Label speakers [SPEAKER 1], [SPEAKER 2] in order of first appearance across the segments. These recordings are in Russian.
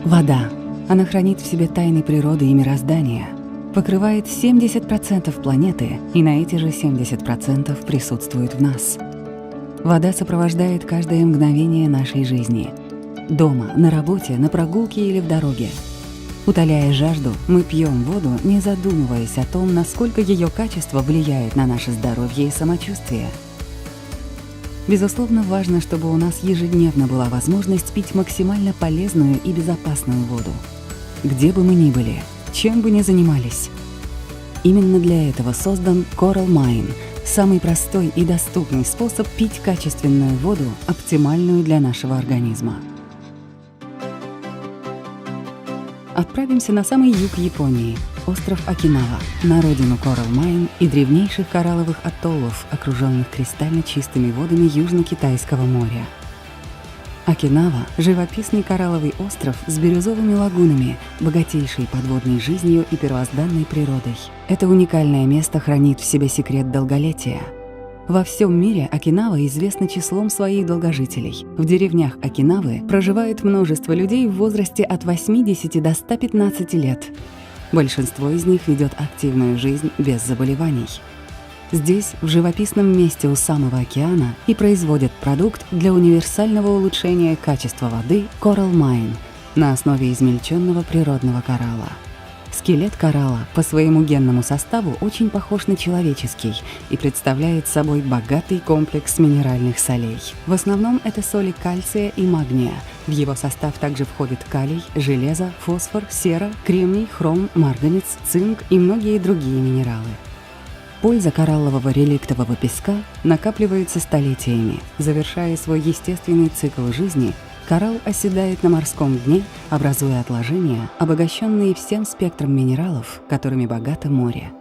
[SPEAKER 1] Вода. Она хранит в себе тайны природы и мироздания, покрывает 70% планеты, и на эти же 70% присутствует в нас. Вода сопровождает каждое мгновение нашей жизни. Дома, на работе, на прогулке или в дороге. Утоляя жажду, мы пьем воду, не задумываясь о том, насколько ее качество влияет на наше здоровье и самочувствие. Безусловно, важно, чтобы у нас ежедневно была возможность пить максимально полезную и безопасную воду. Где бы мы ни были, чем бы ни занимались. Именно для этого создан Coral Mine – самый простой и доступный способ пить качественную воду, оптимальную для нашего организма. Отправимся на самый юг Японии – остров Окинава, на родину Coral Mine и древнейших коралловых атоллов, окруженных кристально чистыми водами Южно-Китайского моря. Окинава – живописный коралловый остров с бирюзовыми лагунами, богатейшей подводной жизнью и первозданной природой. Это уникальное место хранит в себе секрет долголетия. Во всем мире Окинава известна числом своих долгожителей. В деревнях Окинавы проживает множество людей в возрасте от 80 до 115 лет. Большинство из них ведет активную жизнь без заболеваний. Здесь, в живописном месте у самого океана, и производят продукт для универсального улучшения качества воды Coral Mine на основе измельченного природного коралла. Скелет коралла по своему генному составу очень похож на человеческий и представляет собой богатый комплекс минеральных солей. В основном это соли кальция и магния. В его состав также входит калий, железо, фосфор, сера, кремний, хром, марганец, цинк и многие другие минералы. Польза кораллового реликтового песка накапливается столетиями. Завершая свой естественный цикл жизни, коралл оседает на морском дне, образуя отложения, обогащенные всем спектром минералов, которыми богато море.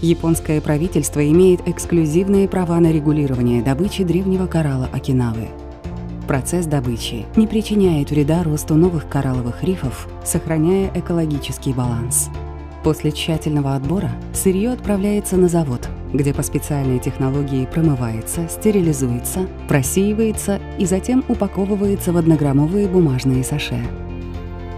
[SPEAKER 1] Японское правительство имеет эксклюзивные права на регулирование добычи древнего коралла Окинавы. Процесс добычи не причиняет вреда росту новых коралловых рифов, сохраняя экологический баланс. После тщательного отбора сырье отправляется на завод, где по специальной технологии промывается, стерилизуется, просеивается и затем упаковывается в 1-граммовые бумажные саше.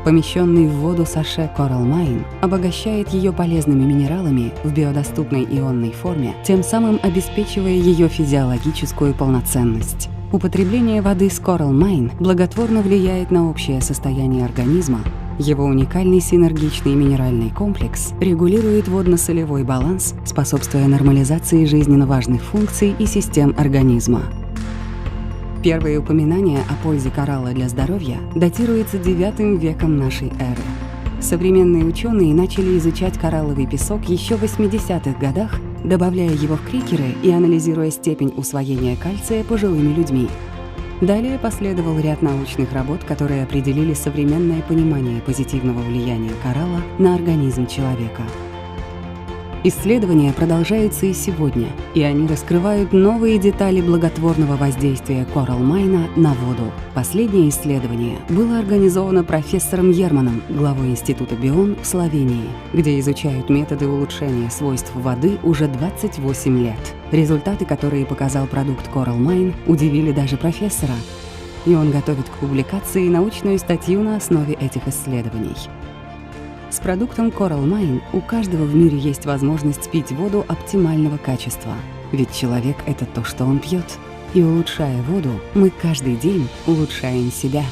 [SPEAKER 1] Помещенный в воду саше Coral Mine обогащает ее полезными минералами в биодоступной ионной форме, тем самым обеспечивая ее физиологическую полноценность. Употребление воды с Coral Mine благотворно влияет на общее состояние организма. Его уникальный синергичный минеральный комплекс регулирует водно-солевой баланс, способствуя нормализации жизненно важных функций и систем организма. Первые упоминания о пользе коралла для здоровья датируются IX веком нашей эры. Современные ученые начали изучать коралловый песок еще в 80-х годах, добавляя его в крекеры и анализируя степень усвоения кальция пожилыми людьми. Далее последовал ряд научных работ, которые определили современное понимание позитивного влияния коралла на организм человека. Исследования продолжаются и сегодня, и они раскрывают новые детали благотворного воздействия Coral Mine на воду. Последнее исследование было организовано профессором Ерманом, главой Института Бион в Словении, где изучают методы улучшения свойств воды уже 28 лет. Результаты, которые показал продукт Coral Mine, удивили даже профессора, и он готовит к публикации научную статью на основе этих исследований. С продуктом Coral Mine у каждого в мире есть возможность пить воду оптимального качества, ведь человек — это то, что он пьет. И улучшая воду, мы каждый день улучшаем себя.